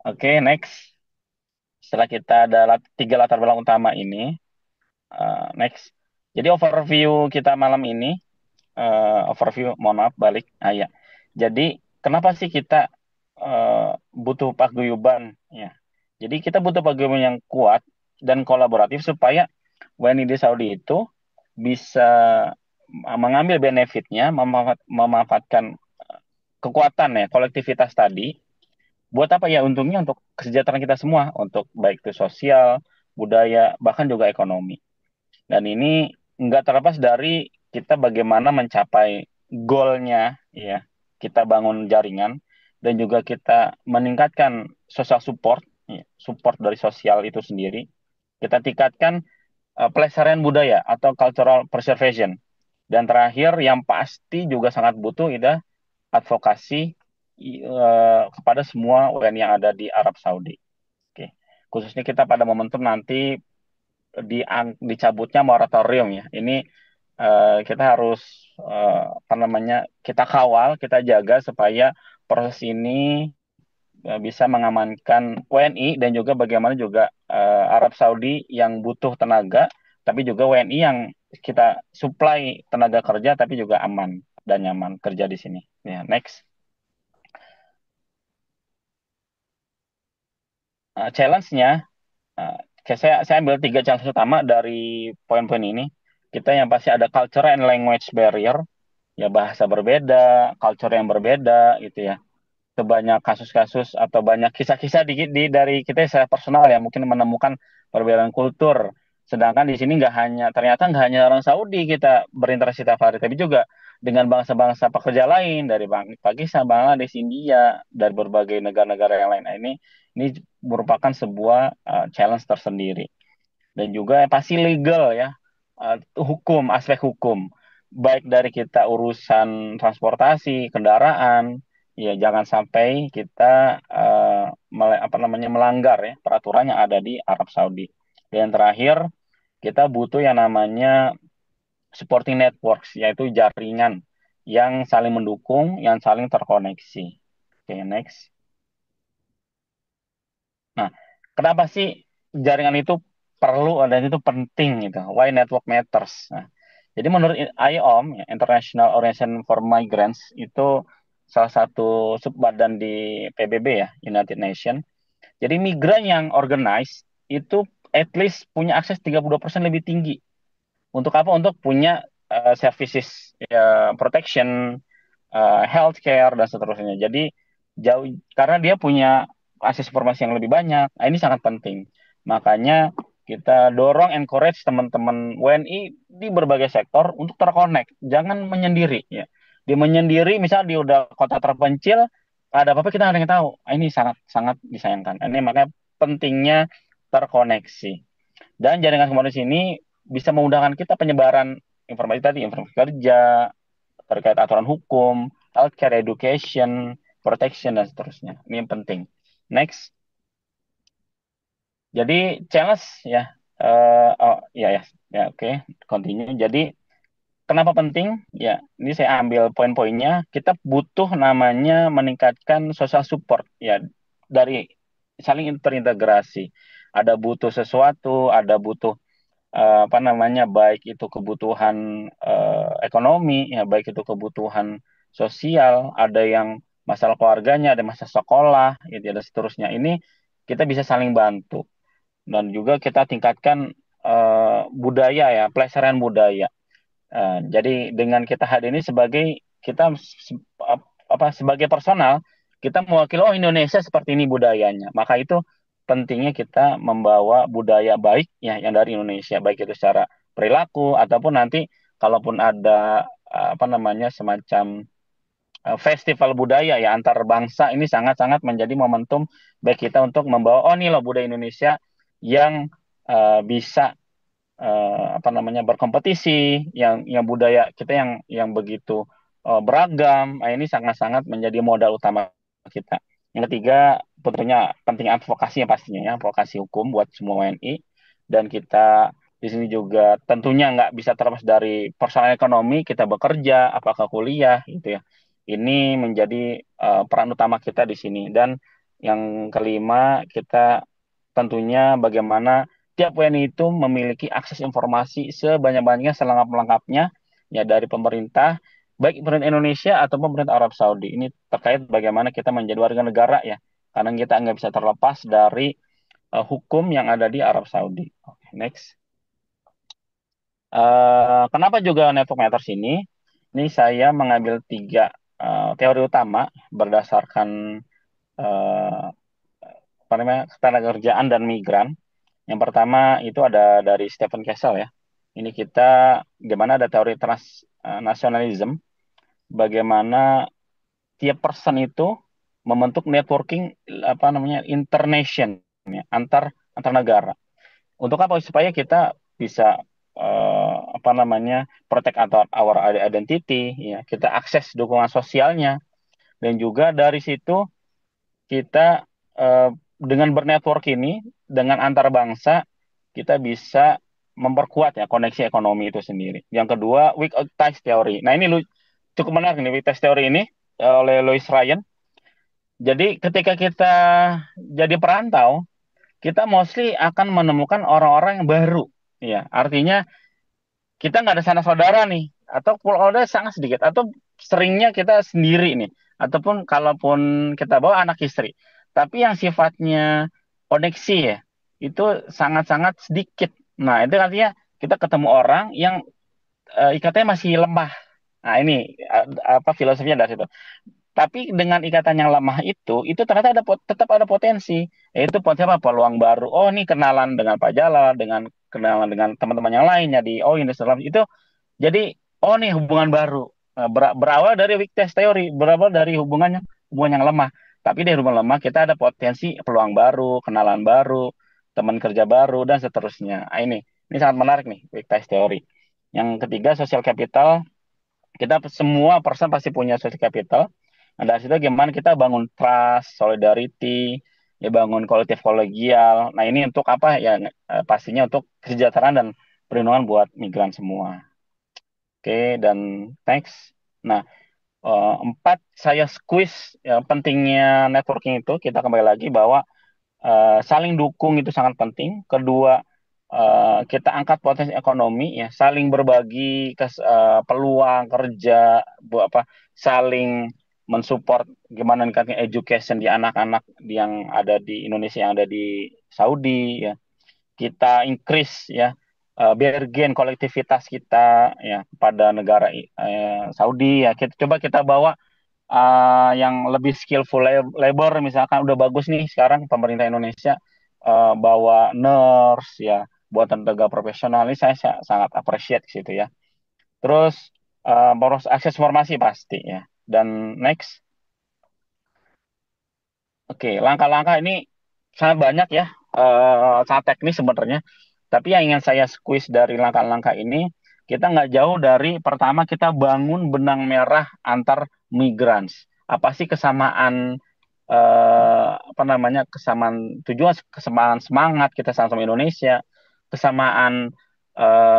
Oke, next. Setelah kita ada tiga latar belakang utama ini, next. Jadi overview kita malam ini, overview, mohon maaf, balik. Ya. Jadi kenapa sih kita butuh paguyuban? Ya. Jadi kita butuh paguyuban yang kuat dan kolaboratif supaya WNI di Saudi itu bisa mengambil benefitnya, memanfaatkan kekuatan ya, kolektivitas tadi. Buat apa ya? Untungnya untuk kesejahteraan kita semua, untuk baik itu sosial, budaya, bahkan juga ekonomi. Dan ini nggak terlepas dari kita bagaimana mencapai goalnya, ya. Kita bangun jaringan dan juga kita meningkatkan social support, ya, support dari sosial itu sendiri. Kita tingkatkan pelestarian budaya atau cultural preservation. Dan terakhir yang pasti juga sangat butuh adalah advokasi kepada semua WNI yang ada di Arab Saudi. Oke. Khususnya kita pada momentum nanti dicabutnya moratorium ya. Ini kita harus apa namanya? Kita kawal, kita jaga supaya proses ini bisa mengamankan WNI dan juga bagaimana juga Arab Saudi yang butuh tenaga, tapi juga WNI yang kita supply tenaga kerja tapi juga aman dan nyaman kerja di sini. Ya, next. Challenge-nya, saya ambil tiga challenge utama dari poin-poin ini. Kita yang pasti ada culture and language barrier, ya bahasa berbeda, culture yang berbeda gitu ya. Sebanyak kasus-kasus atau banyak kisah-kisah dari kita secara personal ya mungkin menemukan perbedaan kultur. Sedangkan di sini nggak hanya ternyata nggak hanya orang Saudi kita berinteraksi tiap hari, tapi juga dengan bangsa-bangsa pekerja lain dari Pakistan, Bangladesh, India, dari berbagai negara-negara yang lain. Nah, ini merupakan sebuah challenge tersendiri dan juga pasti legal ya, hukum, aspek hukum, baik dari kita urusan transportasi kendaraan, ya jangan sampai kita apa namanya melanggar ya peraturan yang ada di Arab Saudi. Dan terakhir kita butuh yang namanya supporting networks, yaitu jaringan yang saling mendukung, yang saling terkoneksi. Oke, next. Nah, kenapa sih jaringan itu perlu dan itu penting gitu? Why network matters? Nah, jadi menurut IOM, ya, International Organization for Migrants, itu salah satu subbadan di PBB ya, United Nations. Jadi migran yang organized itu at least punya akses 32% lebih tinggi. Untuk apa? Untuk punya services ya, protection, healthcare dan seterusnya. Jadi jauh karena dia punya akses informasi yang lebih banyak. Nah, ini sangat penting. Makanya kita dorong encourage teman-teman WNI di berbagai sektor untuk terkonek, jangan menyendiri ya. Dia menyendiri, misal dia udah kota terpencil, ada apa-apa kita nggak ada yang tahu. Nah, ini sangat sangat disayangkan. Ini makanya pentingnya terkoneksi. Dan jaringan komunitas ini bisa memudahkan kita penyebaran informasi tadi, informasi kerja, terkait aturan hukum, healthcare, education, protection, dan seterusnya. Ini yang penting. Next. Jadi challenge ya, oh ya ya ya oke, continue. Jadi kenapa penting? Ya, ini saya ambil poin-poinnya. Kita butuh namanya meningkatkan social support ya dari saling terintegrasi. Ada butuh sesuatu, ada butuh apa namanya baik itu kebutuhan ekonomi ya baik itu kebutuhan sosial ada yang masalah keluarganya ada masalah sekolah gitu ya, dan seterusnya ini kita bisa saling bantu dan juga kita tingkatkan budaya ya pelestarian budaya. Jadi dengan kita hadir ini sebagai kita apa sebagai personal kita mewakili oh Indonesia seperti ini budayanya. Maka itu pentingnya kita membawa budaya baik ya yang dari Indonesia baik itu secara perilaku ataupun nanti kalaupun ada apa namanya semacam festival budaya ya antar bangsa ini sangat-sangat menjadi momentum baik kita untuk membawa oh ini loh budaya Indonesia yang bisa apa namanya berkompetisi yang budaya kita yang begitu beragam. Nah, ini sangat-sangat menjadi modal utama kita. Yang ketiga tentunya penting advokasi yang pastinya ya advokasi hukum buat semua WNI dan kita di sini juga tentunya nggak bisa terlepas dari persoalan ekonomi kita bekerja apakah kuliah gitu ya ini menjadi peran utama kita di sini dan Yang kelima, kita tentunya bagaimana tiap WNI itu memiliki akses informasi sebanyak-banyaknya selengkap-lengkapnya ya dari pemerintah, baik pemerintah Indonesia atau pemerintah Arab Saudi. Ini terkait bagaimana kita menjadi warga negara ya, karena kita nggak bisa terlepas dari hukum yang ada di Arab Saudi. Oke, next. Kenapa juga network matters ini? Ini saya mengambil tiga teori utama berdasarkan eh, apa namanya ketenagakerjaan dan migran. Yang pertama itu ada dari Stephen Kessel ya. Ini kita gimana ada teori transnasionalism, bagaimana tiap person itu membentuk networking apa namanya internation ya, antar negara. Untuk apa? Supaya kita bisa apa namanya protect atau our identity ya, kita akses dukungan sosialnya dan juga dari situ kita dengan bernetwork ini dengan antar bangsa kita bisa memperkuat ya koneksi ekonomi itu sendiri. Yang kedua, weak ties theory. Nah, ini cukup menarik nih weak ties theory ini oleh Louis Ryan. Jadi ketika kita jadi perantau, kita mostly akan menemukan orang-orang yang baru. Ya, artinya kita nggak ada sanak saudara nih, atau kalau ada sangat sedikit, atau seringnya kita sendiri nih, ataupun kalaupun kita bawa anak istri, tapi yang sifatnya koneksi ya, itu sangat-sangat sedikit. Nah, itu artinya kita ketemu orang yang ikatannya masih lemah. Nah, ini apa filosofinya dari situ. Tapi dengan ikatan yang lemah itu ternyata tetap ada potensi. Yaitu potensi apa? Peluang baru. Oh, ini kenalan dengan Pak Jala, dengan kenalan dengan teman-teman yang lainnya di oh ini Islam itu. Jadi, oh nih hubungan baru. Berawal dari weak test teori, berawal dari hubungan yang lemah. Tapi dari hubungan lemah kita ada potensi peluang baru, kenalan baru, teman kerja baru dan seterusnya. Nah, ini sangat menarik nih weak test teori. Yang ketiga social capital, kita semua person pasti punya social capital. Nah, dari situ gimana kita bangun trust, solidarity, ya bangun kolektif kolegial. Nah, ini untuk apa ya? Pastinya untuk kesejahteraan dan perlindungan buat migran semua. Oke, dan next. Nah, empat saya squeeze ya, pentingnya networking itu kita kembali lagi bahwa saling dukung itu sangat penting. Kedua, kita angkat potensi ekonomi ya, saling berbagi peluang kerja, apa, saling mensupport gimana meningkatkan education di anak-anak yang ada di Indonesia yang ada di Saudi ya. Kita increase ya bergen kolektivitas kita ya pada negara Saudi ya. Kita bawa yang lebih skillful labor misalkan udah bagus nih sekarang pemerintah Indonesia bawa nurse ya buat tenaga profesional ini saya sangat appreciate ke situ ya. Terus boros akses informasi pasti ya. Dan next, oke, langkah-langkah ini sangat banyak ya, sangat teknis sebenarnya. Tapi yang ingin saya squeeze dari langkah-langkah ini, kita nggak jauh dari pertama kita bangun benang merah antar migrants. Apa sih kesamaan apa namanya kesamaan tujuan, kesamaan semangat kita sama-sama Indonesia, kesamaan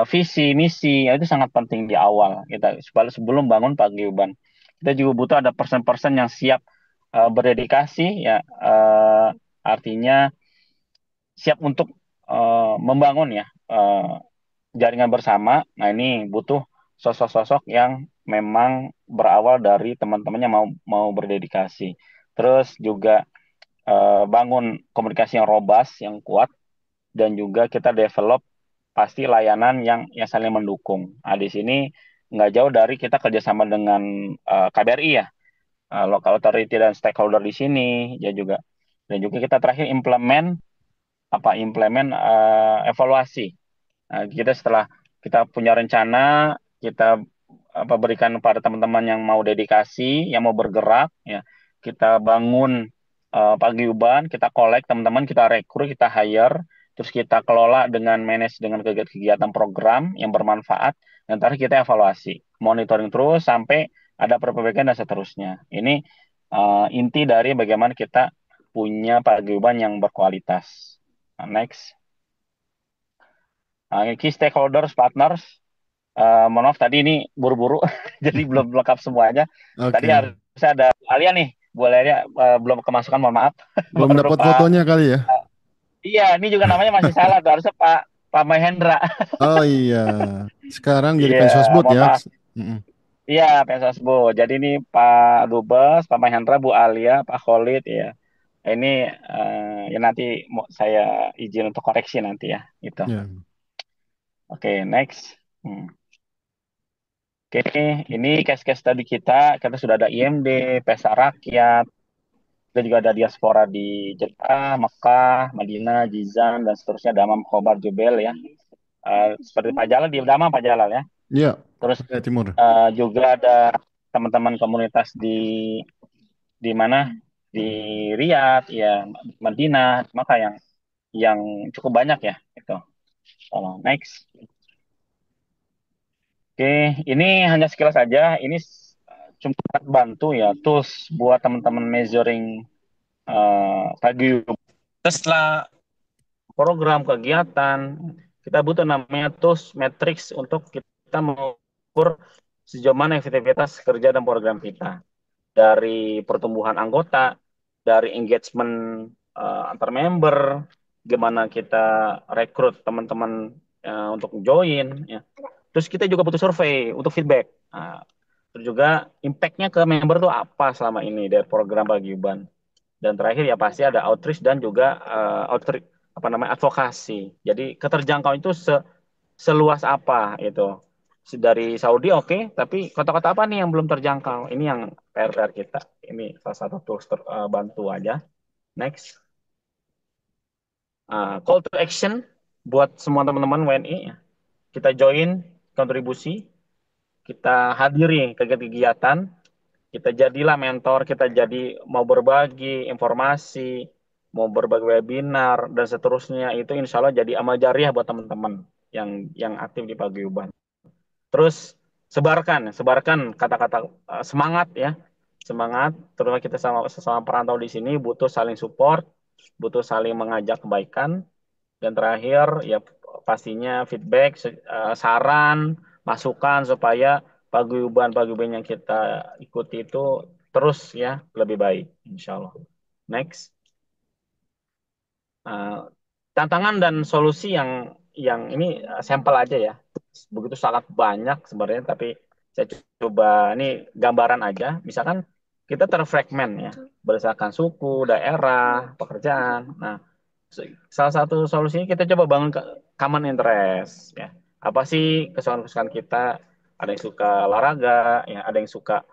visi misi ya, itu sangat penting di awal kita sebelum bangun paguyuban. Kita juga butuh ada person-person yang siap berdedikasi ya, artinya siap untuk membangun ya jaringan bersama. Nah, ini butuh sosok-sosok yang memang berawal dari teman-teman yang mau mau berdedikasi. Terus juga bangun komunikasi yang robust, yang kuat, dan juga kita develop pasti layanan yang saling mendukung. Nah, di sini nggak jauh dari kita kerjasama dengan KBRI ya, local authority dan stakeholder di sini ya juga. Dan juga kita terakhir implement evaluasi. Nah, kita setelah kita punya rencana, kita apa berikan pada teman-teman yang mau dedikasi, yang mau bergerak, ya kita bangun paguyuban, kita collect teman-teman, kita rekrut, kita hire, terus kita kelola dengan manage dengan kegiatan program yang bermanfaat, dan terakhir kita evaluasi, monitoring terus sampai ada perbaikan dan seterusnya. Ini inti dari bagaimana kita punya paguyuban yang berkualitas. Nah, next. Key stakeholders, partners. Mohon maaf tadi ini buru-buru, jadi belum lengkap semuanya. Tadi Oke. harusnya ada kalian nih. boleh ya, belum kemasukan, mohon maaf. Belum Baru dapat Pak. fotonya kali ya? Iya, ini juga namanya masih salah tuh, harusnya Pak Pak Mahendra. Oh iya, sekarang jadi Iya, Pensosbud mohon ya. maaf. Mm-mm. Iya, Pensosbu. Jadi ini Pak Dubes, Pak Mahendra, Bu Alia, Pak Khalid, ya. Ini ya nanti mau saya izin untuk koreksi nanti ya, gitu. Ya, Oke, next. Oke, ini case-case tadi kita sudah ada IMD, Pesta Rakyat, kita juga ada diaspora di Jeddah, Mekah, Madinah, Jizan, dan seterusnya, Damam, Khobar, Jubel ya. Seperti Pak Jalal, di Damam Pak Jalal ya. ya, Terus Korea Timur. juga ada teman-teman komunitas di mana? Di Riyadh, ya, Madinah, maka yang cukup banyak ya. Itu. Next. Oke, ini hanya sekilas saja. Ini cuma bantu ya tools buat teman-teman measuring paguyuban. Setelah program kegiatan, kita butuh namanya tools matrix untuk kita mengukur sejauh mana efektivitas kerja dan program kita. Dari pertumbuhan anggota, dari engagement antar member, gimana kita rekrut teman-teman untuk join, ya. Terus kita juga butuh survei untuk feedback. Nah, terus juga impact-nya ke member tuh apa selama ini dari program paguyuban. Dan terakhir ya pasti ada outreach dan juga outreach apa namanya advokasi. Jadi keterjangkauan itu seluas apa itu. Dari Saudi oke, tapi kota-kota apa nih yang belum terjangkau? Ini yang PR kita. Ini salah satu tools bantu aja. Next. Call to action buat semua teman-teman WNI. Kita join kontribusi, kita hadiri kegiatan, kita jadilah mentor, kita jadi mau berbagi informasi, mau berbagi webinar dan seterusnya, itu insya Allah jadi amal jariah buat teman-teman yang aktif di Paguyuban. Terus sebarkan kata-kata semangat ya, semangat. Terutama kita sama sesama perantau di sini butuh saling support, butuh saling mengajak kebaikan. Dan terakhir ya pastinya feedback, saran, masukan supaya paguyuban-paguyuban yang kita ikuti itu terus ya lebih baik, insya Allah. Next. Eh, Tantangan dan solusi yang ini sampel aja ya. Begitu sangat banyak sebenarnya, tapi saya coba ini gambaran aja. Misalkan kita terfragmen ya berdasarkan suku, daerah, pekerjaan. Nah, salah satu solusinya kita coba bangun common interest ya. Apa sih kesukaan-kesukaan kita? Ada yang suka olahraga, ya, ada yang suka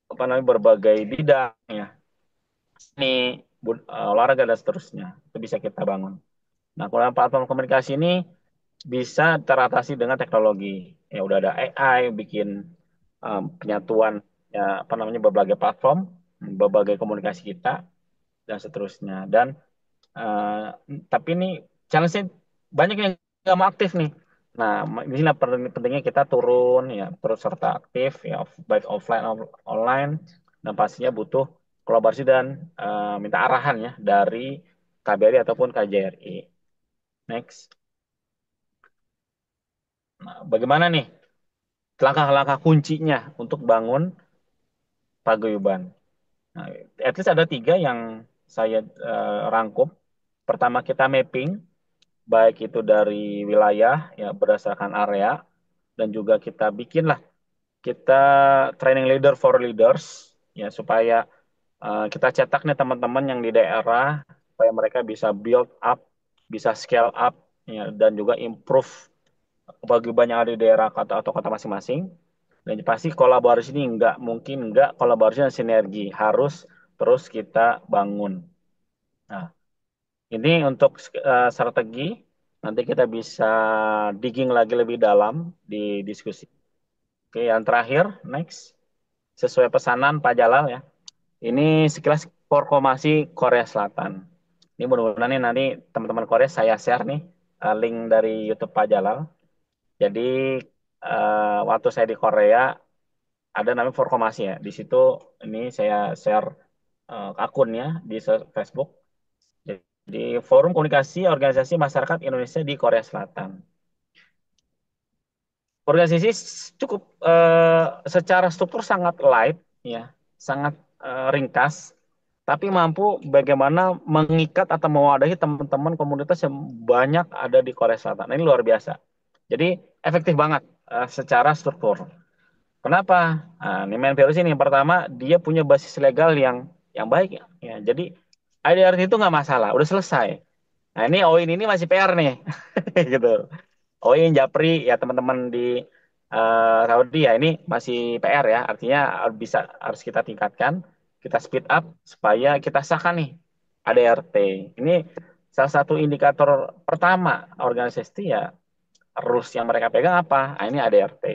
apa namanya berbagai bidang ya. Seni, olahraga dan seterusnya. Itu bisa kita bangun. Nah, kalau platform komunikasi ini bisa teratasi dengan teknologi. Ya udah ada AI bikin penyatuan ya apa namanya berbagai platform, berbagai komunikasi kita dan seterusnya. Dan eh, tapi ini challenge-nya banyak yang nggak mau aktif nih. Nah, di sini pentingnya kita turun ya, terus serta aktif ya, baik offline maupun online, dan pastinya butuh kolaborasi dan minta arahan ya dari KBRI ataupun KJRI. Next. Nah, bagaimana nih langkah-langkah kuncinya untuk bangun paguyuban? Nah, at least ada tiga yang saya rangkum. Pertama kita mapping, baik itu dari wilayah ya berdasarkan area, dan juga kita bikinlah kita training leader for leaders ya supaya kita cetak nih teman-teman yang di daerah supaya mereka bisa build up, bisa scale up ya, dan juga improve paguyuban yang ada di daerah kota atau kota masing-masing. Dan pasti kolaborasi ini nggak mungkin nggak kolaborasi dan sinergi harus terus kita bangun. Nah, ini untuk strategi nanti kita bisa digging lagi lebih dalam di diskusi. Oke, yang terakhir, next, sesuai pesanan Pak Jalal ya. Ini sekilas informasi Korea Selatan. Ini mudah-mudahan nih nanti teman-teman Korea saya share nih link dari YouTube Pak Jalal. Jadi waktu saya di Korea ada namanya Formasi ya. Di situ ini saya share akunnya di Facebook. Jadi Forum Komunikasi Organisasi Masyarakat Indonesia di Korea Selatan. Organisasi cukup secara struktur sangat light ya, sangat ringkas, tapi mampu bagaimana mengikat atau mewadahi teman-teman komunitas yang banyak ada di Korea Selatan. Ini luar biasa. Jadi efektif banget secara struktur. Kenapa? Nah, ini main virus ini yang pertama dia punya basis legal yang baik ya. Ya, jadi IDRT itu nggak masalah, udah selesai. Nah ini OIN ini masih PR nih, gitu. OIN, Japri, ya teman-teman di Saudi ya ini masih PR ya. Artinya harus kita tingkatkan, kita speed up supaya kita sahkan nih ADRT. Ini salah satu indikator pertama organisasi ya rules yang mereka pegang apa? Nah, ini ADRT.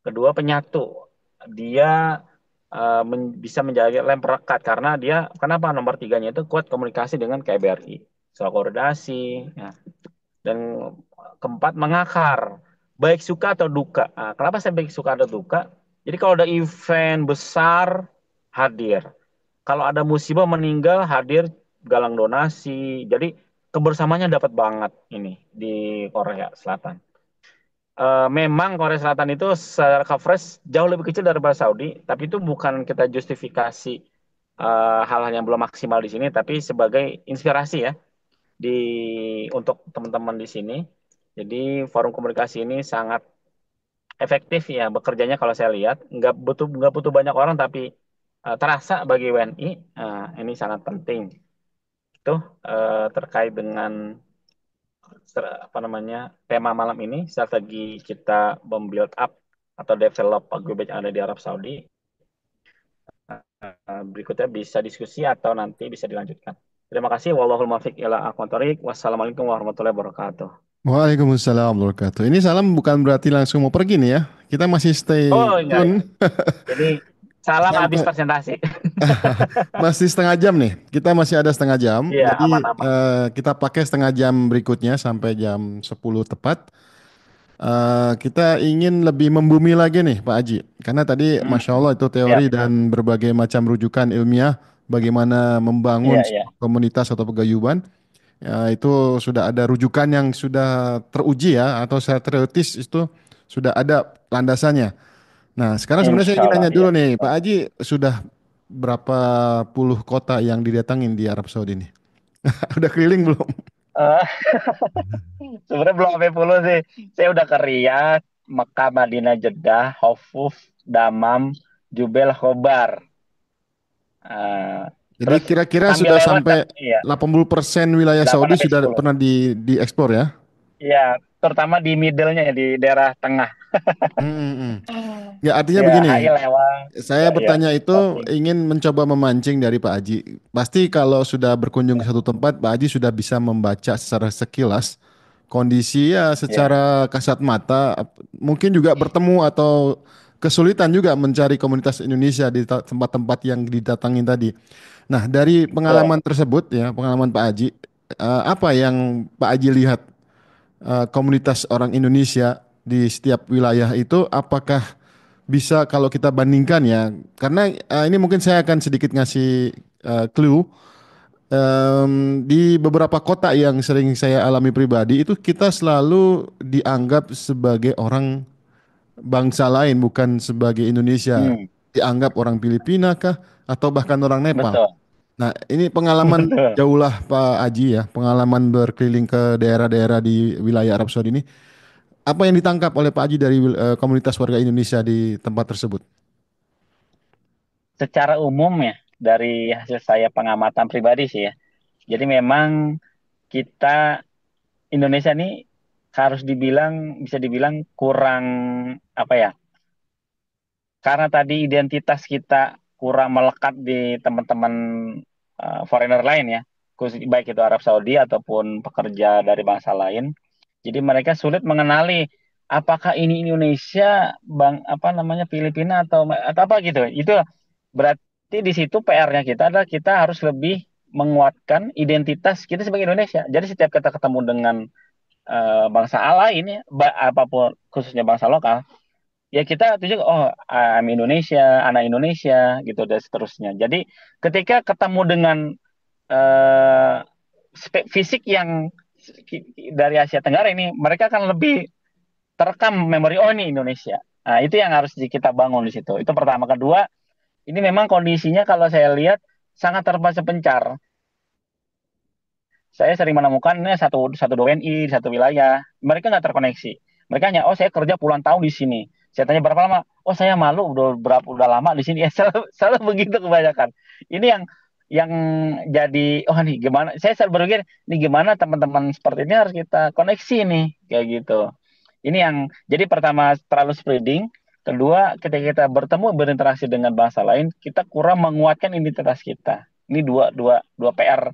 Kedua penyatu, dia bisa menjadi lem perekat karena dia kenapa nomor tiganya itu kuat komunikasi dengan KBRI, soal koordinasi, ya. Dan keempat mengakar, baik suka atau duka. Nah, kenapa saya baik suka atau duka? Jadi kalau ada event besar hadir, kalau ada musibah meninggal hadir galang donasi. Jadi kebersamaannya dapat banget ini di Korea Selatan. Memang Korea Selatan itu secara coverage jauh lebih kecil daripada Saudi, tapi itu bukan kita justifikasi hal-hal yang belum maksimal di sini, tapi sebagai inspirasi ya di untuk teman-teman di sini. Jadi forum komunikasi ini sangat efektif ya bekerjanya kalau saya lihat, nggak butuh banyak orang tapi terasa bagi WNI. Ini sangat penting. Itu terkait dengan apa namanya tema malam ini strategi kita membuild up atau develop paguyuban yang ada di Arab Saudi. Berikutnya bisa diskusi atau nanti bisa dilanjutkan. Terima kasih. Wallahul muwaffiq ila aqwamit thoriq. Wassalamualaikum warahmatullahi wabarakatuh. Waalaikumsalam warahmatullahi wabarakatuh. Ini salam bukan berarti langsung mau pergi nih ya. Kita masih stay Oh enggak ya. tune Jadi salam habis sampai presentasi. masih setengah jam nih. Kita masih ada setengah jam. Iya, Jadi aman-aman. kita pakai setengah jam berikutnya sampai jam 10 tepat. Kita ingin lebih membumi lagi nih Pak Haji. Karena tadi Masya Hmm, Allah itu siap. teori dan berbagai macam rujukan ilmiah bagaimana membangun Iya, iya. sebuah komunitas atau paguyuban. Ya, itu sudah ada rujukan yang sudah teruji ya atau secara teoritis itu sudah ada landasannya. Nah, sekarang sebenarnya saya Insya ingin Allah, nanya iya. dulu nih, Pak Haji sudah berapa puluh kota yang didatangin di Arab Saudi ini? Udah keliling belum? Eh, sebenarnya belum sampai puluh sih. Saya udah ke Riyadh, Mekah, Madinah, Jeddah, Hofuf, Damam, Jubel, Khobar. Eh, Jadi terus kira-kira sambil sudah lewat, sampai iya, 80% wilayah Saudi 8 sampai sudah 10. pernah dieksplor ya? Iya, terutama di middle-nya ya, di daerah tengah. Hmm, hmm, hmm. Ya artinya Ya, begini, HI lewat. saya Ya, ya, bertanya itu oke. ingin mencoba memancing dari Pak Haji. Pasti kalau sudah berkunjung ke satu tempat, Pak Haji sudah bisa membaca secara sekilas kondisi ya Ya, secara kasat mata. Mungkin juga bertemu atau kesulitan juga mencari komunitas Indonesia di tempat-tempat yang didatangin tadi. Nah, dari betul. pengalaman tersebut ya, pengalaman Pak Haji, apa yang Pak Haji lihat komunitas orang Indonesia di setiap wilayah itu apakah bisa kalau kita bandingkan ya karena ini mungkin saya akan sedikit ngasih clue. Di beberapa kota yang sering saya alami pribadi itu kita selalu dianggap sebagai orang bangsa lain bukan sebagai Indonesia, Hmm, dianggap orang Filipina kah atau bahkan orang Nepal. betul. Nah, ini pengalaman Betul. jauhlah Pak Aji ya, pengalaman berkeliling ke daerah-daerah di wilayah Arab Saudi ini. Apa yang ditangkap oleh Pak Aji dari komunitas warga Indonesia di tempat tersebut? Secara umum ya, dari hasil saya pengamatan pribadi sih ya. Jadi memang kita Indonesia ini harus bisa dibilang kurang apa ya? Karena tadi identitas kita kurang melekat di teman-teman foreigner lain ya, khusus baik itu Arab Saudi ataupun pekerja dari bangsa lain. Jadi mereka sulit mengenali apakah ini Indonesia, apa namanya Filipina atau apa gitu. Itu berarti di situ PR-nya kita adalah kita harus lebih menguatkan identitas kita sebagai Indonesia. Jadi setiap kita ketemu dengan bangsa lain ya, apapun khususnya bangsa lokal, ya kita tunjuk oh I'm Indonesia, anak Indonesia gitu dan seterusnya. Jadi ketika ketemu dengan eh, fisik yang dari Asia Tenggara ini, mereka akan lebih terekam memori oh ini Indonesia. Nah, itu yang harus kita bangun di situ. Itu pertama. Kedua, ini memang kondisinya kalau saya lihat sangat terpencar. Saya sering menemukannya satu satu dua WNI di satu wilayah, mereka nggak terkoneksi. Mereka hanya, oh saya kerja puluhan tahun di sini. Saya tanya berapa lama? Oh saya malu udah lama di sini. Ya selalu begitu kebanyakan. Ini yang jadi, oh nih gimana? Saya selalu berpikir, nih gimana teman-teman seperti ini harus kita koneksi nih, kayak gitu. Ini yang jadi pertama terlalu spreading. Kedua, ketika kita bertemu berinteraksi dengan bangsa lain, kita kurang menguatkan identitas kita. Ini dua dua dua PR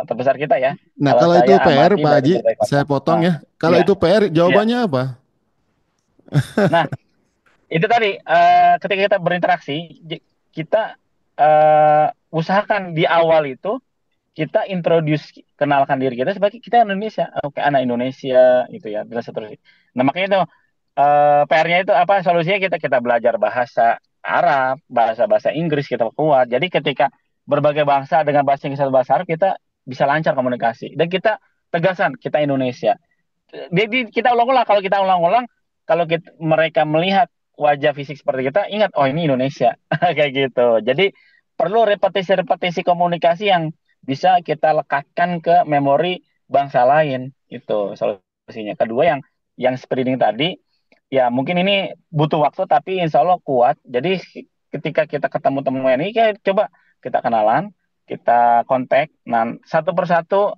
terbesar kita ya. Nah, Kalau kalau itu saya PR, amati Pak dari Haji, berbagai kota. saya potong Nah, ya. Kalau iya, itu PR, iya. jawabannya apa? Nah, itu tadi ketika kita berinteraksi, kita usahakan di awal itu kita introduce kenalkan diri kita sebagai kita Indonesia, oke anak Indonesia gitu ya, dan seterusnya. Nah makanya itu PR-nya itu apa solusinya kita kita belajar bahasa Arab, bahasa bahasa Inggris kita kuat. Jadi ketika berbagai bangsa dengan bahasa Inggris atau bahasa Arab kita bisa lancar komunikasi dan kita tegasan kita Indonesia. Jadi kita ulang-ulang kalau kita ulang-ulang kalau mereka melihat wajah fisik seperti kita ingat oh ini Indonesia kayak gitu. Jadi perlu repetisi-repetisi komunikasi yang bisa kita lekatkan ke memori bangsa lain itu solusinya. Kedua yang spreading tadi ya mungkin ini butuh waktu tapi insya Allah kuat. Jadi ketika kita ketemu teman ini kayak coba kita kenalan, kita kontak, nah satu persatu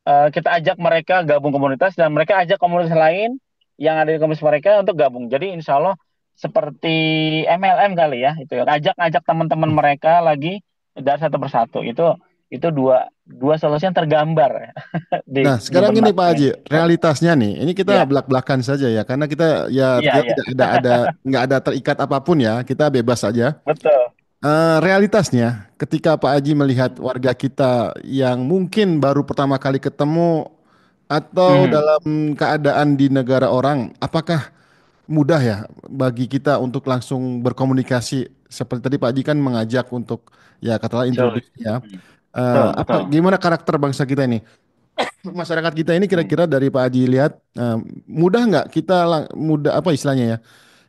kita ajak mereka gabung komunitas dan mereka ajak komunitas lain yang ada di komunitas mereka untuk gabung. Jadi insya Allah seperti MLM kali ya itu ya. Ajak-ajak teman-teman mereka lagi dari satu persatu itu dua dua solusi yang tergambar ya, Nah, di sekarang gini benak Pak Haji, ini. realitasnya nih, ini kita Iya, belak-belakan saja ya, karena kita ya iya, kita iya. tidak ada nggak ada terikat apapun ya, kita bebas saja. Betul. Realitasnya, ketika Pak Haji melihat warga kita yang mungkin baru pertama kali ketemu atau Mhm. dalam keadaan di negara orang, apakah mudah ya bagi kita untuk langsung berkomunikasi? Seperti tadi Pak Haji kan mengajak untuk ya katakanlah Betul. introduce ya. Mhm. Betul, Apa betul. gimana karakter bangsa kita ini? Masyarakat kita ini Mhm. kira-kira dari Pak Haji lihat mudah nggak kita mudah apa istilahnya ya?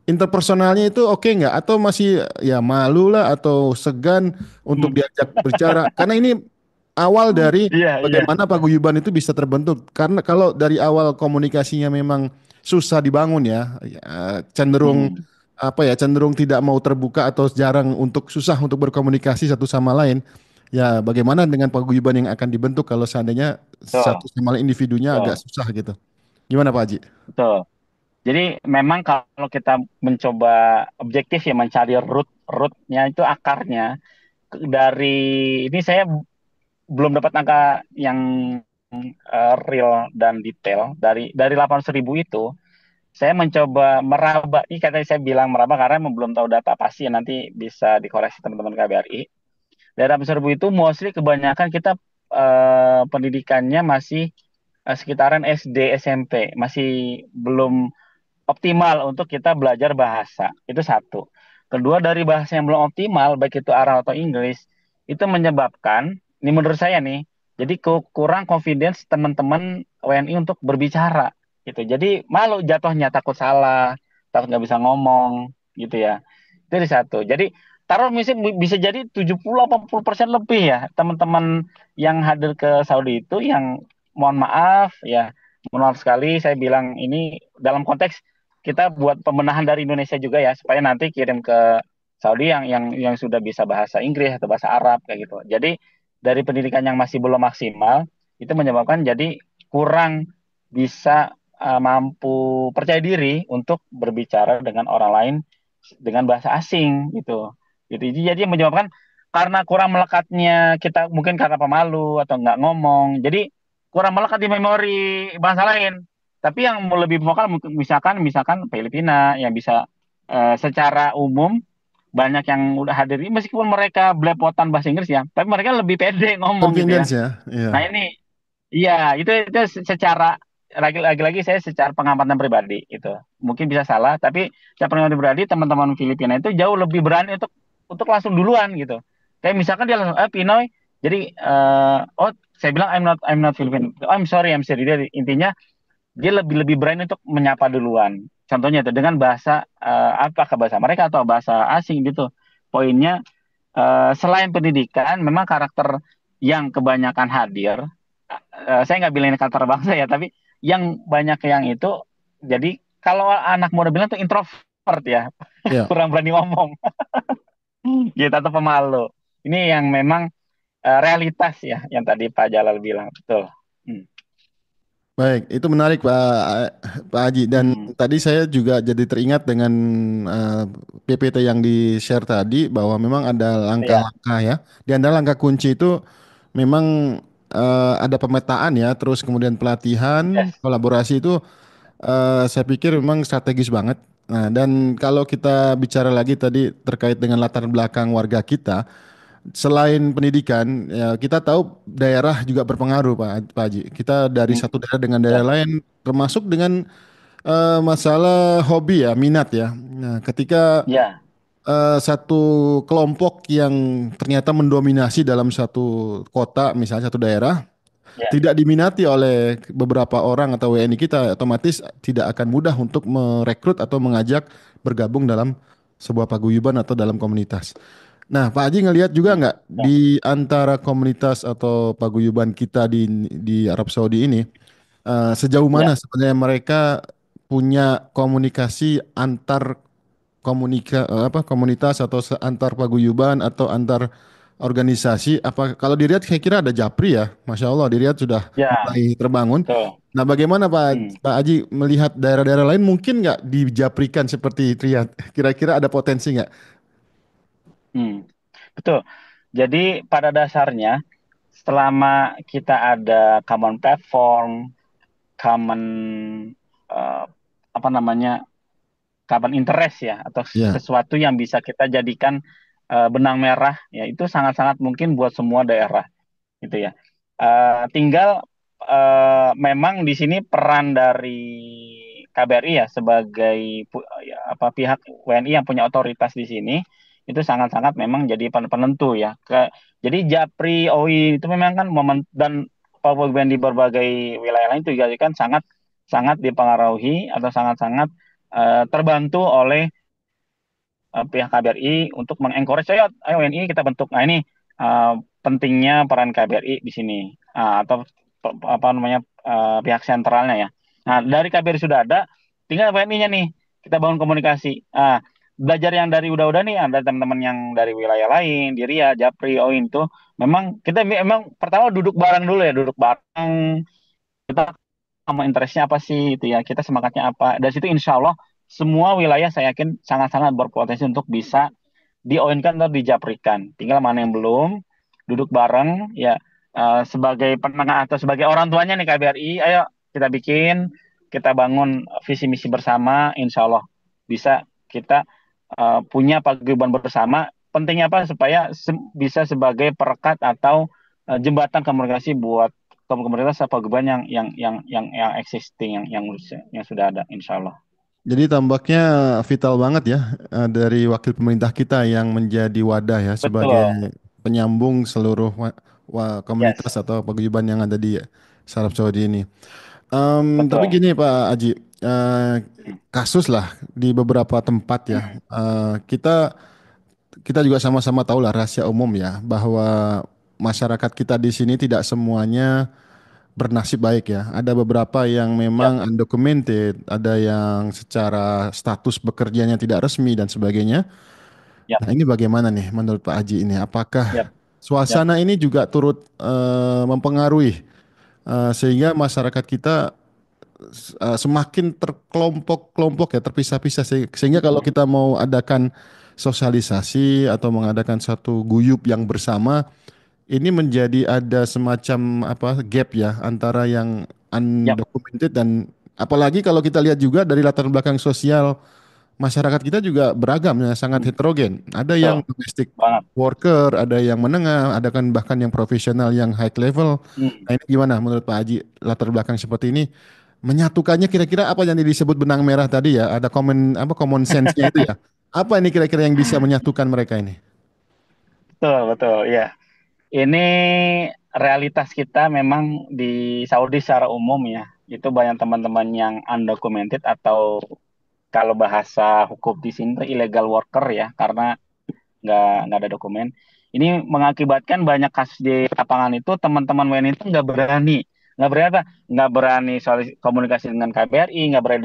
Interpersonalnya itu oke nggak atau masih ya malu lah atau segan untuk Mhm. diajak bicara karena ini awal dari Iya, iya. bagaimana paguyuban itu bisa terbentuk karena kalau dari awal komunikasinya memang susah dibangun ya, cenderung Mhm. apa ya cenderung tidak mau terbuka atau jarang untuk susah untuk berkomunikasi satu sama lain ya bagaimana dengan paguyuban yang akan dibentuk kalau seandainya Betul, satu sama lain individunya agak betul, susah gitu gimana Pak Haji? betul. Jadi memang kalau kita mencoba objektif ya mencari rootnya itu akarnya dari ini saya belum dapat angka yang real dan detail dari 800.000 itu saya mencoba meraba ini katanya saya bilang meraba karena belum tahu data pasti ya, nanti bisa dikoreksi teman-teman KBRI dari 800.000 itu mostly kebanyakan kita pendidikannya masih sekitaran SD SMP masih belum optimal untuk kita belajar bahasa. Itu satu. Kedua, dari bahasa yang belum optimal, baik itu Arab atau Inggris, itu menyebabkan, ini menurut saya nih, jadi kurang confidence teman-teman WNI untuk berbicara. Gitu. Jadi malu jatuhnya, takut salah, takut nggak bisa ngomong, gitu ya. Itu di satu. Jadi taruh misalnya bisa jadi 70-80% lebih ya teman-teman yang hadir ke Saudi itu yang mohon maaf ya mohon maaf sekali saya bilang ini dalam konteks kita buat pembenahan dari Indonesia juga ya supaya nanti kirim ke Saudi yang sudah bisa bahasa Inggris atau bahasa Arab kayak gitu. Jadi dari pendidikan yang masih belum maksimal itu menyebabkan jadi kurang bisa mampu percaya diri untuk berbicara dengan orang lain dengan bahasa asing gitu. Gitu. Jadi menyebabkan karena kurang melekatnya kita mungkin karena pemalu atau nggak ngomong. Jadi kurang melekat di memori bahasa lain. Tapi yang mau lebih vokal misalkan Filipina yang bisa secara umum banyak yang udah hadir ini meskipun mereka belepotan bahasa Inggris ya, tapi mereka lebih pede ngomong gitu ya. Convenience ya iya. Nah ini iya itu secara lagi-lagi saya secara pengamatan pribadi itu mungkin bisa salah, tapi secara pengamatan pribadi teman-teman Filipina itu jauh lebih berani untuk langsung duluan gitu. Kayak misalkan dia langsung Pinoy, jadi oh saya bilang I'm not Filipino, oh, I'm sorry. Dia, intinya dia lebih lebih berani untuk menyapa duluan. Contohnya itu dengan bahasa apakah bahasa mereka atau bahasa asing gitu. poinnya selain pendidikan, memang karakter yang kebanyakan hadir, saya nggak bilang ini karakter bangsa ya, tapi yang banyak yang itu, jadi kalau anak muda bilang tuh introvert ya, Ya. kurang berani ngomong, gitu atau pemalu. Ini yang memang realitas ya, yang tadi Pak Jalal bilang, betul. Hmm. Baik, itu menarik Pak Haji. Dan Hmm. tadi saya juga jadi teringat dengan eh, PPT yang di-share tadi bahwa memang ada Ya, langkah-langkah ya. Di antara langkah kunci itu memang ada pemetaan ya, terus kemudian pelatihan, yes, kolaborasi itu saya pikir memang strategis banget. Nah, dan kalau kita bicara lagi tadi terkait dengan latar belakang warga kita, selain pendidikan, ya kita tahu daerah juga berpengaruh, Pak Haji. Kita dari hmm, satu daerah dengan daerah ya, lain, termasuk dengan masalah hobi ya, minat ya. Nah, ketika ya, satu kelompok yang ternyata mendominasi dalam satu kota, misalnya satu daerah, ya, tidak diminati oleh beberapa orang atau WNI kita, otomatis tidak akan mudah untuk merekrut atau mengajak bergabung dalam sebuah paguyuban atau dalam komunitas. Nah, Pak Haji ngelihat juga hmm, nggak ya, di antara komunitas atau paguyuban kita di Arab Saudi ini, sejauh mana ya, sebenarnya mereka punya komunikasi antar komunitas atau antar paguyuban atau antar organisasi? Apa kalau dilihat saya kira ada Japri ya, Masya Allah dilihat sudah ya, mulai terbangun. betul. Nah, bagaimana Hmm, Pak Haji melihat daerah-daerah lain mungkin nggak dijaprikan seperti Riyadh? Kira-kira ada potensi nggak? hmm, betul. Jadi pada dasarnya, selama kita ada common platform, common eh, apa namanya, common interest ya, atau Ya, sesuatu yang bisa kita jadikan benang merah, ya itu sangat-sangat mungkin buat semua daerah, gitu ya. Tinggal memang di sini peran dari KBRI ya sebagai ya, apa pihak WNI yang punya otoritas di sini itu sangat-sangat memang jadi penentu ya. Jadi Japri, OI itu memang kan momen dan Papua Band di berbagai wilayah lain itu juga kan sangat sangat dipengaruhi atau sangat-sangat terbantu oleh pihak KBRI untuk mengencourage, ayo, ayo WNI kita bentuk. Nah ini eh, pentingnya peran KBRI di sini. Atau apa namanya pihak sentralnya ya. Nah dari KBRI sudah ada, tinggal WNI-nya nih kita bangun komunikasi. Belajar yang dari udah-udah nih, ada teman-teman yang dari wilayah lain, di Ria, Japri, Oin tuh, memang kita memang pertama duduk bareng dulu ya, duduk bareng, kita sama interestnya apa sih itu ya, kita semangatnya apa. Dari situ insya Allah semua wilayah saya yakin sangat-sangat berpotensi untuk bisa dioinkan atau dijaprikan. Tinggal mana yang belum, duduk bareng ya, sebagai penengah atau sebagai orang tuanya nih KBRI, ayo kita bikin, kita bangun visi misi bersama, insya Allah bisa kita punya paguyuban bersama. Pentingnya apa? Supaya bisa sebagai perekat atau jembatan komunikasi buat komunitas paguyuban yang existing, yang sudah ada, insya Allah. jadi tampaknya vital banget ya dari wakil pemerintah kita yang menjadi wadah ya sebagai Betul, penyambung seluruh komunitas yes, atau paguyuban yang ada di Arab Saudi ini. Tapi betul. gini Pak Haji, eh, kasus lah di beberapa tempat ya, Hmm. kita kita juga sama-sama tahu lah rahasia umum ya bahwa masyarakat kita di sini tidak semuanya bernasib baik ya. Ada beberapa yang Yap, memang undocumented, ada yang secara status bekerjanya tidak resmi dan sebagainya. yap, Nah, ini bagaimana nih menurut Pak Haji ini? Apakah yap. Yap. suasana ini juga turut mempengaruhi sehingga masyarakat kita semakin terkelompok-kelompok ya, terpisah-pisah sehingga kalau Hmm. kita mau adakan sosialisasi atau mengadakan satu guyub yang bersama ini menjadi ada semacam apa gap ya antara yang Yap. undocumented dan apalagi kalau kita lihat juga dari latar belakang sosial masyarakat kita juga beragam ya sangat Hmm. heterogen. Ada Betul yang domestic banget. worker, ada yang menengah, ada kan bahkan yang profesional yang high level. Hmm. Nah, ini gimana menurut Pak Haji latar belakang seperti ini menyatukannya kira-kira apa yang disebut benang merah tadi ya? Ada common sense-nya itu ya. Apa ini kira-kira yang bisa menyatukan mereka ini? Betul, betul, ya. Ini realitas kita memang di Saudi secara umum ya. Itu banyak teman-teman yang undocumented atau kalau bahasa hukum di sini tuh illegal worker ya. Karena nggak ada dokumen. Ini mengakibatkan banyak kasus di lapangan itu teman-teman WNI itu nggak berani apa? Nggak berani soal komunikasi dengan KBRI, nggak berani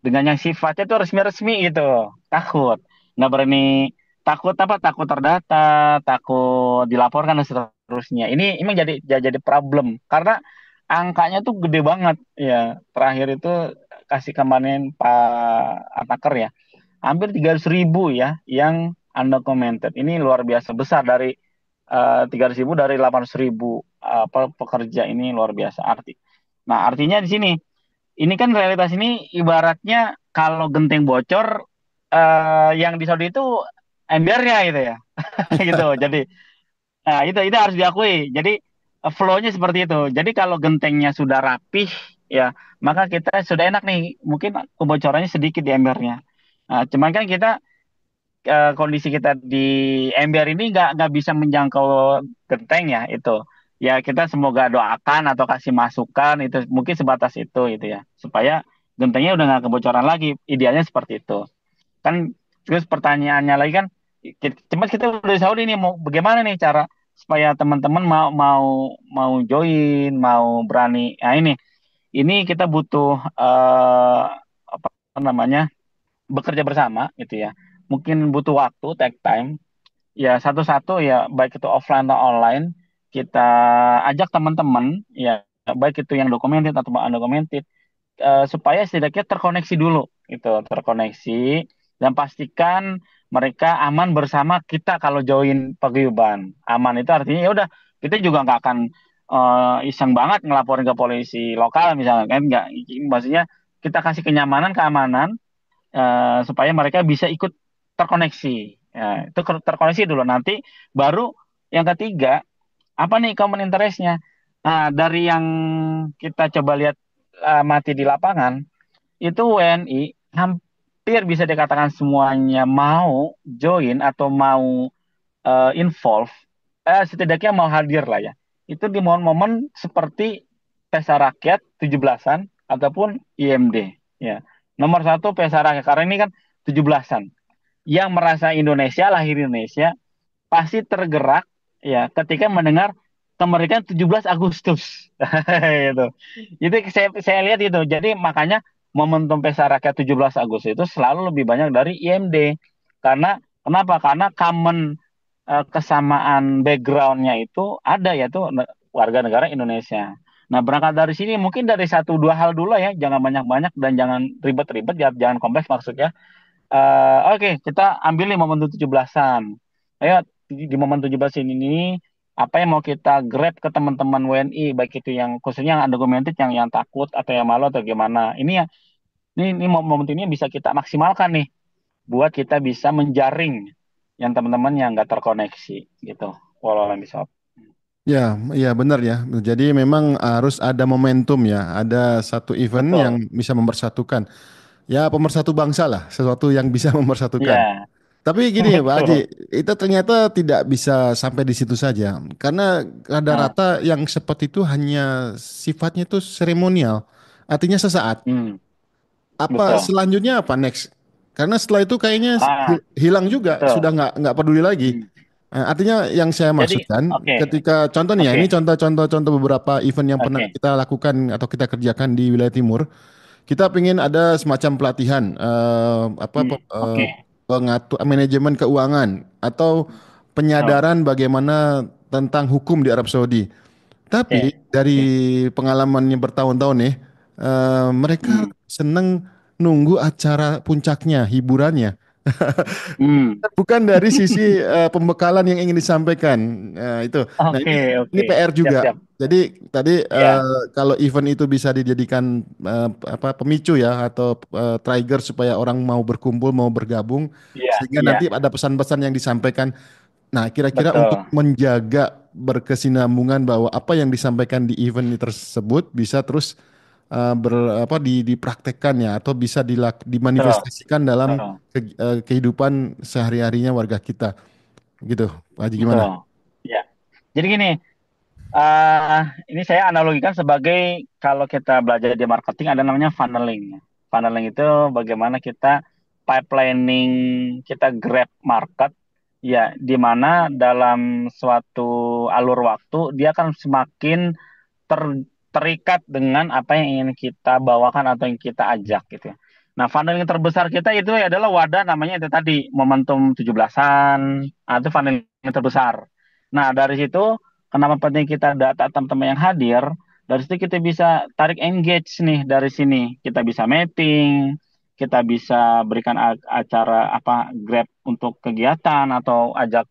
dengan yang sifatnya itu resmi-resmi gitu, takut, nggak berani, takut apa? Takut terdata, takut dilaporkan dan seterusnya. Ini emang jadi problem karena angkanya tuh gede banget ya. Terakhir itu kasih kemarin Pak Ataker ya, hampir 300.000 ya yang undocumented. Ini luar biasa besar dari 300.000 dari 800.000 pekerja, ini luar biasa Nah, artinya di sini, ini kan realitas ini ibaratnya kalau genteng bocor, yang di Saudi itu embernya gitu ya, gitu. Jadi, nah itu harus diakui. Jadi flow-nya seperti itu. Jadi kalau gentengnya sudah rapih, ya maka kita sudah enak nih. Mungkin kebocorannya sedikit di embernya. Nah, cuman kan kita, kondisi kita di ember ini nggak bisa menjangkau genteng ya itu. Ya kita semoga doakan atau kasih masukan itu mungkin sebatas itu gitu ya. Supaya gentengnya udah nggak kebocoran lagi. Idealnya seperti itu. Kan terus pertanyaannya lagi kan, cepat kita udah Saudi nih mau bagaimana nih cara supaya teman-teman mau mau mau join, mau berani. Nah ini kita butuh, apa namanya, bekerja bersama gitu ya. Mungkin butuh waktu, take time. Ya satu-satu ya, baik itu offline atau online, kita ajak teman-teman ya, baik itu yang documented atau undocumented, supaya setidaknya terkoneksi dulu, itu terkoneksi, dan pastikan mereka aman bersama kita kalau join paguyuban. Aman itu artinya ya udah, kita juga nggak akan iseng banget ngelaporin ke polisi lokal misalnya kan, nggak, maksudnya kita kasih kenyamanan, keamanan, supaya mereka bisa ikut terkoneksi. Ya, itu terkoneksi dulu, nanti baru yang ketiga, apa nih common interest-nya. Nah, dari yang kita coba lihat, mati di lapangan, itu WNI hampir bisa dikatakan semuanya mau join atau mau involve, setidaknya mau hadir lah ya. Itu di momen-momen seperti pesta rakyat 17-an ataupun IMD ya. Nomor satu pesta rakyat karena ini kan 17-an. Yang merasa Indonesia, lahir Indonesia, pasti tergerak ya ketika mendengar kemerdekaan 17 Agustus. Itu. Itu saya lihat itu. Jadi makanya momentum pesta rakyat 17 Agustus itu selalu lebih banyak dari IMD. Karena kenapa? Karena common, kesamaan backgroundnya itu ada, yaitu warga negara Indonesia. Nah, berangkat dari sini mungkin dari satu dua hal dulu ya, jangan banyak-banyak dan jangan ribet-ribet, jangan kompleks maksudnya. Oke, kita ambil nih momentum 17-an. Ayo di momen 17 ini apa yang mau kita grab ke teman-teman WNI, baik itu yang khususnya yang undocumented, yang takut atau yang malu atau gimana. Ini ya, ini momen ini bisa kita maksimalkan nih buat kita bisa menjaring yang teman-teman yang nggak terkoneksi gitu. Walau bisa. Ya, ya benar ya. Jadi memang harus ada momentum ya. Ada satu event yang Betul. bisa mempersatukan. Ya, pemersatu bangsa lah. Sesuatu yang bisa mempersatukan. Iya, Tapi gini ya Pak Haji, betul. itu ternyata tidak bisa sampai di situ saja. Karena Nah, rata-rata yang seperti itu hanya sifatnya itu seremonial. Artinya sesaat. hmm, Apa betul. selanjutnya apa next? Karena setelah itu kayaknya Ah, hilang juga, sudah betul. nggak peduli lagi. Hmm. Artinya yang saya Jadi, maksudkan, oke, ketika contoh nih ya, oke, ini contoh-contoh beberapa event yang pernah oke. kita lakukan atau kita kerjakan di wilayah timur. Kita ingin ada semacam pelatihan, Oke. pengatur manajemen keuangan atau Oh, penyadaran bagaimana tentang hukum di Arab Saudi. Tapi oke, dari oke. pengalamannya bertahun-tahun nih, mereka Hmm. seneng nunggu acara puncaknya, hiburannya. Hmm. Bukan dari sisi pembekalan yang ingin disampaikan. Itu. Nah, Oke, ini oke. PR Siap, juga. siap. Jadi tadi Ya, kalau event itu bisa dijadikan apa pemicu ya atau trigger supaya orang mau berkumpul, mau bergabung iya, sehingga iya. nanti ada pesan-pesan yang disampaikan. Nah, kira-kira untuk Betul, menjaga berkesinambungan bahwa apa yang disampaikan di event tersebut bisa terus dipraktekkan ya atau bisa betul, dimanifestasikan dalam betul, kehidupan sehari-harinya warga kita gitu. Pak Haji gimana? betul. Ya. Jadi gini, eh ini saya analogikan sebagai kalau kita belajar di marketing ada namanya funneling. Funneling itu bagaimana kita pipelining, kita grab market Ya, di mana dalam suatu alur waktu dia akan semakin terikat dengan apa yang ingin kita bawakan atau yang kita ajak gitu ya. Nah, funnel yang terbesar kita itu adalah wadah namanya itu tadi momentum 17-an, itu funnel yang terbesar. Nah, dari situ kenapa penting kita data teman-teman yang hadir, dari situ kita bisa tarik engage nih dari sini. Kita bisa mapping, kita bisa berikan acara apa Grab untuk kegiatan atau ajak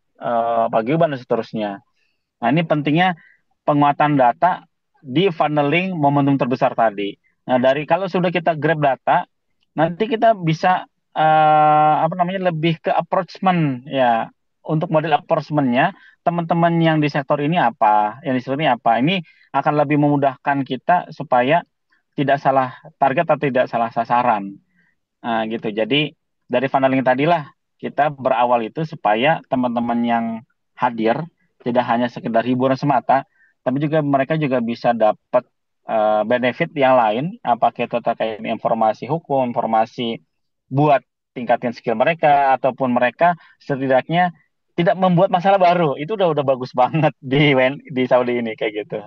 paguyuban dan seterusnya. Nah, ini pentingnya penguatan data di funneling momentum terbesar tadi. Nah, dari kalau sudah kita grab data, nanti kita bisa apa namanya lebih ke approachment ya. Untuk model approachmentnya, teman-teman yang di sektor ini apa, yang di sektor ini apa, ini akan lebih memudahkan kita supaya tidak salah target atau tidak salah sasaran. Nah, gitu. Jadi dari funneling tadilah kita berawal itu supaya teman-teman yang hadir tidak hanya sekedar hiburan semata, tapi juga mereka juga bisa dapat benefit yang lain, apakah itu terkait informasi hukum, informasi buat tingkatin skill mereka, ataupun mereka setidaknya tidak membuat masalah baru. Itu udah bagus banget di Saudi ini kayak gitu.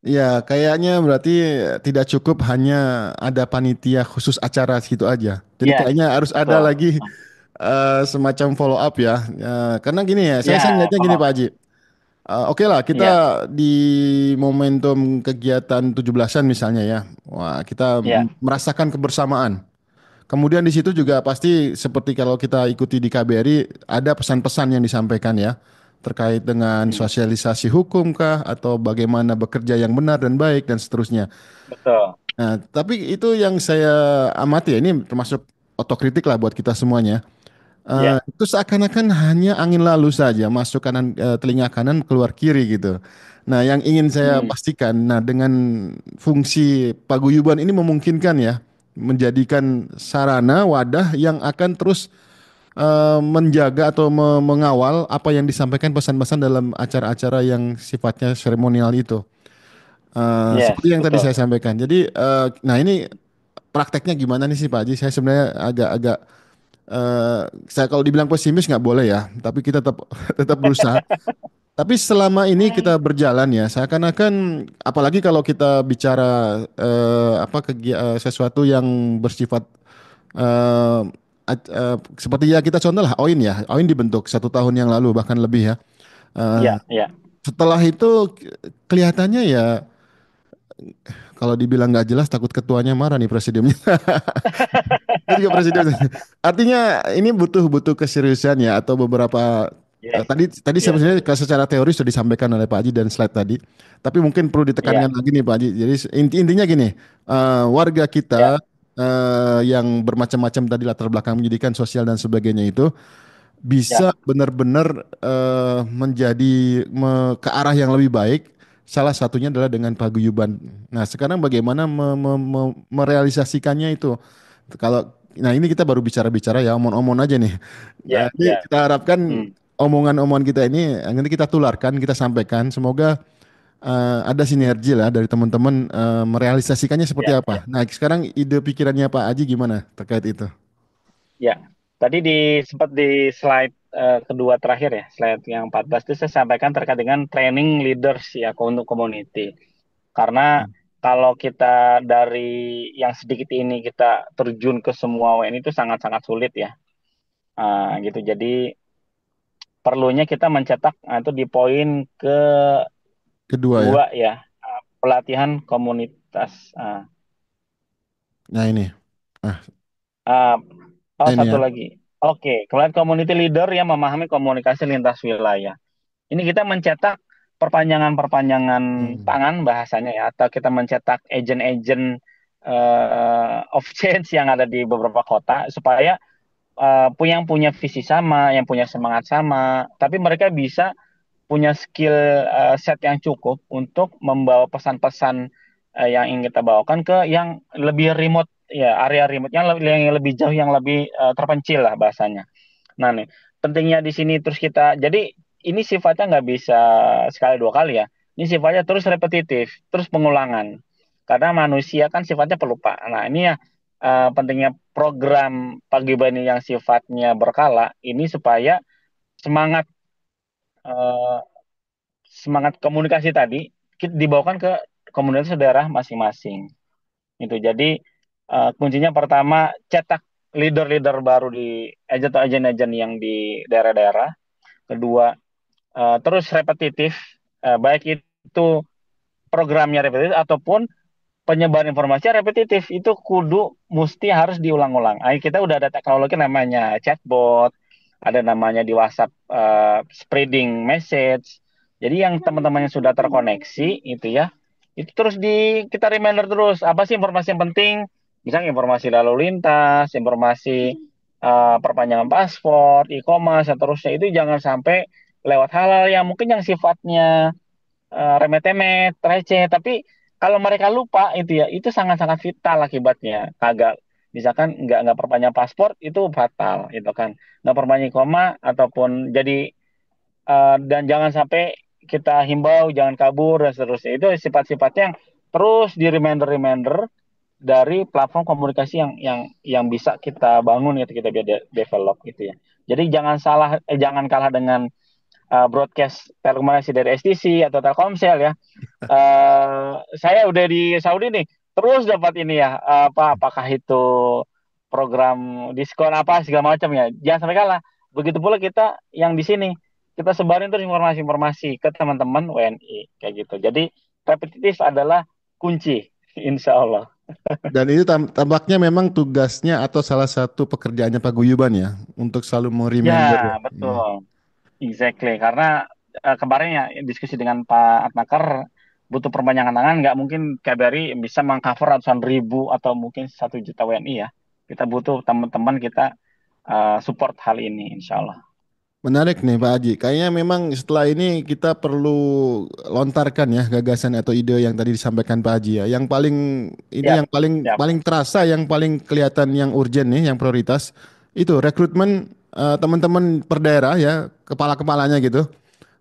Ya, kayaknya berarti tidak cukup hanya ada panitia khusus acara gitu aja. Jadi Yes, kayaknya harus ada betul. lagi semacam follow up ya. Karena gini ya, saya Ya, ngeliatnya gini Pak Haji. Oke lah, kita ya, di momentum kegiatan 17-an misalnya ya. Wah, kita ya, merasakan kebersamaan. Kemudian di situ juga pasti seperti kalau kita ikuti di KBRI ada pesan-pesan yang disampaikan ya terkait dengan hmm, sosialisasi hukum kah atau bagaimana bekerja yang benar dan baik dan seterusnya. betul. Nah, tapi itu yang saya amati ya ini termasuk otokritik lah buat kita semuanya. Ya, Itu seakan-akan hanya angin lalu saja, masuk kanan telinga kanan keluar kiri gitu. Nah, yang ingin saya hmm, pastikan, nah dengan fungsi paguyuban ini memungkinkan ya menjadikan sarana wadah yang akan terus menjaga atau mengawal apa yang disampaikan pesan-pesan dalam acara-acara yang sifatnya seremonial itu. yes, Seperti yang tadi saya betul. sampaikan. Jadi, nah ini prakteknya gimana nih sih Pak Haji? Saya sebenarnya agak-agak saya kalau dibilang pesimis nggak boleh ya, tapi kita tetap tetap berusaha. Tapi selama ini kita berjalan ya, seakan-akan apalagi kalau kita bicara sesuatu yang bersifat eh, seperti ya kita contoh lah OIN ya, OIN dibentuk 1 tahun yang lalu bahkan lebih ya. Eh, Ya, ya, Setelah itu kelihatannya ya kalau dibilang nggak jelas takut ketuanya marah nih presidiumnya. Saya juga presiden. Artinya ini butuh butuh keseriusan ya atau beberapa yes, tadi yes, sebenarnya secara teori sudah disampaikan oleh Pak Haji dan slide tadi. Tapi mungkin perlu ya, ditekankan lagi nih Pak Haji. Jadi intinya gini, warga ya, kita yang bermacam-macam tadi latar belakang pendidikan sosial dan sebagainya itu ya, bisa benar-benar menjadi ke arah yang lebih baik. Salah satunya adalah dengan paguyuban. Nah, sekarang bagaimana merealisasikannya itu? Kalau nah ini kita baru bicara-bicara ya omong-omong aja nih. Nah, ya, ini ya. kita harapkan Hmm, omongan-omongan kita ini nanti kita tularkan, kita sampaikan. Semoga ada sinergi lah dari teman-teman merealisasikannya seperti ya, ya, apa. Nah, sekarang ide pikirannya Pak Aji gimana terkait itu? ya. Tadi sempat di slide kedua terakhir ya, slide yang 14 itu saya sampaikan terkait dengan training leaders ya untuk community. Karena kalau kita dari yang sedikit ini kita terjun ke semua WNI itu sangat-sangat sulit ya. Gitu. Jadi perlunya kita mencetak itu di poin Kedua ya. kedua ya, pelatihan komunitas. Nah ini. Ah, Ah, oh, nah ini satu ya. lagi. Oke, kemudian community leader yang memahami komunikasi lintas wilayah. Ini kita mencetak perpanjangan-perpanjangan Hmm. tangan bahasanya ya, atau kita mencetak agent-agent of change yang ada di beberapa kota supaya yang punya visi sama, yang punya semangat sama, tapi mereka bisa punya skill set yang cukup untuk membawa pesan-pesan yang ingin kita bawakan ke yang lebih remote ya, area remote yang lebih jauh, yang lebih terpencil lah bahasanya. Nah nih, pentingnya di sini terus kita, jadi ini sifatnya nggak bisa sekali dua kali ya. Ini sifatnya terus repetitif, terus pengulangan. Karena manusia kan sifatnya pelupa. Nah ini ya pentingnya program paguyuban ini yang sifatnya berkala ini supaya semangat eh, semangat komunikasi tadi kita dibawakan ke komunitas daerah masing-masing. Itu jadi kuncinya pertama cetak leader-leader baru di agent atau agen-agen yang di daerah-daerah. Kedua, terus repetitif, baik itu programnya repetitif ataupun penyebaran informasi repetitif itu kudu mesti harus diulang-ulang. Kita udah ada teknologi namanya chatbot, ada namanya di WhatsApp spreading message. Jadi yang teman-teman yang sudah terkoneksi itu ya, itu terus kita reminder terus apa sih informasi yang penting, misalnya informasi lalu lintas, informasi perpanjangan paspor, e-commerce, seterusnya itu jangan sampai lewat hal-hal yang mungkin yang sifatnya remet-temet, receh. Tapi kalau mereka lupa itu ya, itu sangat-sangat vital akibatnya. Kagak, misalkan nggak perpanjang paspor itu fatal, itu kan. Nggak perpanjang koma ataupun jadi dan jangan sampai kita himbau jangan kabur dan seterusnya. Itu sifat-sifatnya yang terus di reminder-reminder dari platform komunikasi yang bisa kita bangun gitu kita develop gitu ya. Jadi jangan kalah dengan broadcast telekomunikasi dari STC atau Telkomsel ya. Saya udah di Saudi nih, terus dapat ini ya, apakah itu program diskon apa segala macam ya. Jangan sampai kalah. Begitu pula kita yang di sini, kita sebarin terus informasi-informasi ke teman-teman WNI kayak gitu. Jadi repetitif adalah kunci, insya Allah. Dan itu tampaknya memang tugasnya atau salah satu pekerjaannya Paguyuban ya, untuk selalu Ya, mau-reminder. Ya. betul. Exactly. Karena kemarin ya diskusi dengan Pak Atmaker butuh perpanjangan tangan, nggak mungkin KBRI bisa mengcover ratusan ribu atau mungkin 1 juta WNI ya. Kita butuh teman-teman kita support hal ini, insya Allah. Menarik nih Pak Haji. Kayaknya memang setelah ini kita perlu lontarkan ya gagasan atau ide yang tadi disampaikan Pak Haji ya. Yang paling ini Siap, yang paling siap. paling terasa, yang paling kelihatan yang urgent nih, yang prioritas itu rekrutmen teman-teman per daerah ya, kepala-kepalanya gitu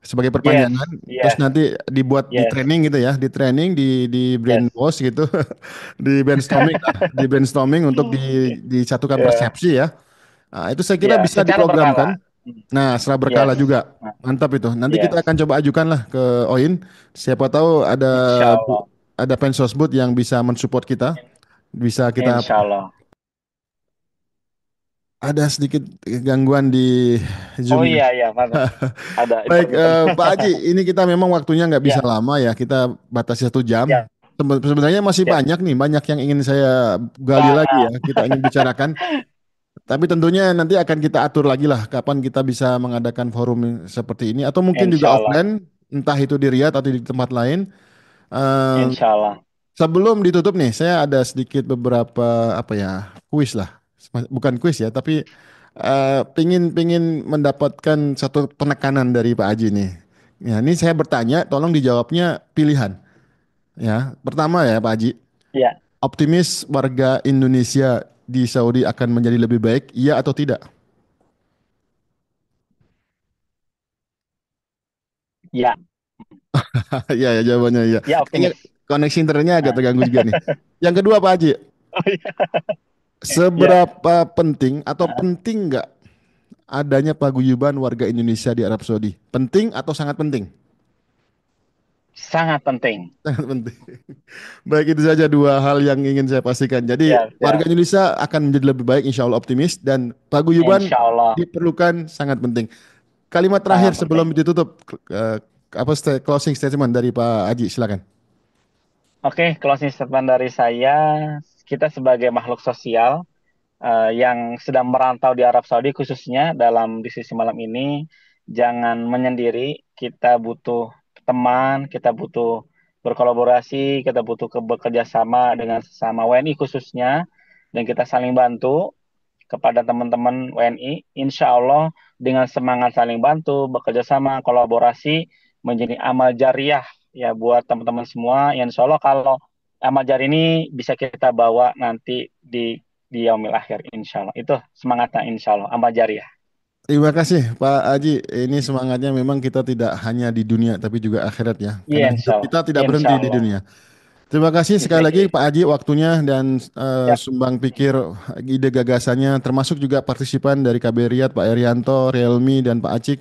sebagai Yes, perpanjangan. Terus yes, nanti dibuat di yes, training gitu ya, di training, di yes. brainwash gitu, di brainstorming lah, di brainstorming untuk disatukan Ya, persepsi ya. Nah, itu saya kira ya, bisa secara berkala. diprogramkan. Nah, setelah berkala Yes, juga. nah, Mantap itu. Nanti kita yes. akan coba ajukan lah ke OIN. Siapa tahu Insya Allah, ada Pensosbud yang bisa mensupport kita. Bisa kita insya Allah. ada sedikit gangguan di Oh Zoom-nya. iya, iya, Pak. Ada Baik, intermittent. Pak Haji, ini kita memang waktunya nggak bisa Ya, lama ya. Kita batasi 1 jam. ya, Sebenarnya masih ya. banyak nih, banyak yang ingin saya gali lagi Banget. ya. Kita ingin bicarakan. Tapi tentunya nanti akan kita atur lagi lah kapan kita bisa mengadakan forum seperti ini atau mungkin juga Insya Allah, offline, entah itu di Riyadh atau di tempat lain. Eh, insya Allah. Sebelum ditutup nih, saya ada sedikit beberapa apa ya kuis lah, bukan kuis ya, tapi pingin mendapatkan satu penekanan dari Pak Haji nih. Ya, ini saya bertanya, tolong dijawabnya pilihan. Ya, pertama ya Pak Haji, Ya, optimis warga Indonesia di Saudi akan menjadi lebih baik, iya atau tidak? ya, Iya ya jawabannya iya. ya Kayaknya optimis. koneksi internetnya agak Nah. terganggu juga nih. Yang kedua Pak Haji, Oh iya, ya. seberapa penting atau Nah, penting nggak adanya paguyuban warga Indonesia di Arab Saudi? Penting atau sangat penting? sangat penting. Sangat penting. Baik itu saja dua hal yang ingin saya pastikan. Jadi Ya, warga ya. Indonesia akan menjadi lebih baik, insya Allah optimis dan paguyuban Insya Allah diperlukan sangat penting. Kalimat terakhir sangat sebelum penting. ditutup, apa closing statement dari Pak Haji, silakan. Oke, closing statement dari saya, kita sebagai makhluk sosial yang sedang merantau di Arab Saudi khususnya dalam diskusi malam ini, jangan menyendiri. Kita butuh teman, kita butuh berkolaborasi, kita butuh bekerja sama dengan sesama WNI khususnya, dan kita saling bantu kepada teman-teman WNI. Insya Allah dengan semangat saling bantu, bekerja sama, kolaborasi menjadi amal jariah ya buat teman-teman semua. Yang Insya Allah kalau amal jariah ini bisa kita bawa nanti di yaumil akhir insya Allah. Itu semangatnya insya Allah amal jariah. Terima kasih Pak Haji. Ini semangatnya memang kita tidak hanya di dunia tapi juga akhirat ya. Iya Karena insya hidup Allah. kita tidak Insya berhenti di Allah. dunia. Terima kasih sekali lagi Ini Pak Aji waktunya dan ya, sumbang pikir ide gagasannya termasuk juga partisipan dari KB Riyad Pak Erianto, Realmi dan Pak Acik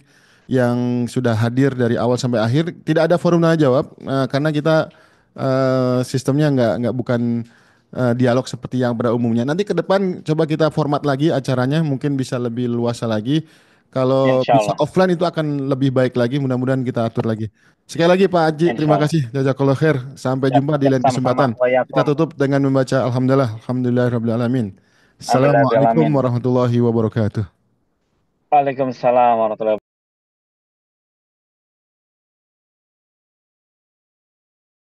yang sudah hadir dari awal sampai akhir. Tidak ada forum nanya jawab karena kita sistemnya nggak bukan dialog seperti yang pada umumnya. Nanti ke depan coba kita format lagi acaranya mungkin bisa lebih luasa lagi. Kalau insya bisa Allah, offline itu akan lebih baik lagi. Mudah-mudahan kita atur lagi. Sekali lagi Pak Haji, insya terima Allah. kasih. Jazakallah khair. Sampai Ya, jumpa di ya, lain sama-sama. kesempatan. Kita Wayakum. tutup dengan membaca Alhamdulillah, Alhamdulillahirabbil alamin. Alhamdulillah, Assalamualaikum alamin. warahmatullahi wabarakatuh. Waalaikumsalam warahmatullahi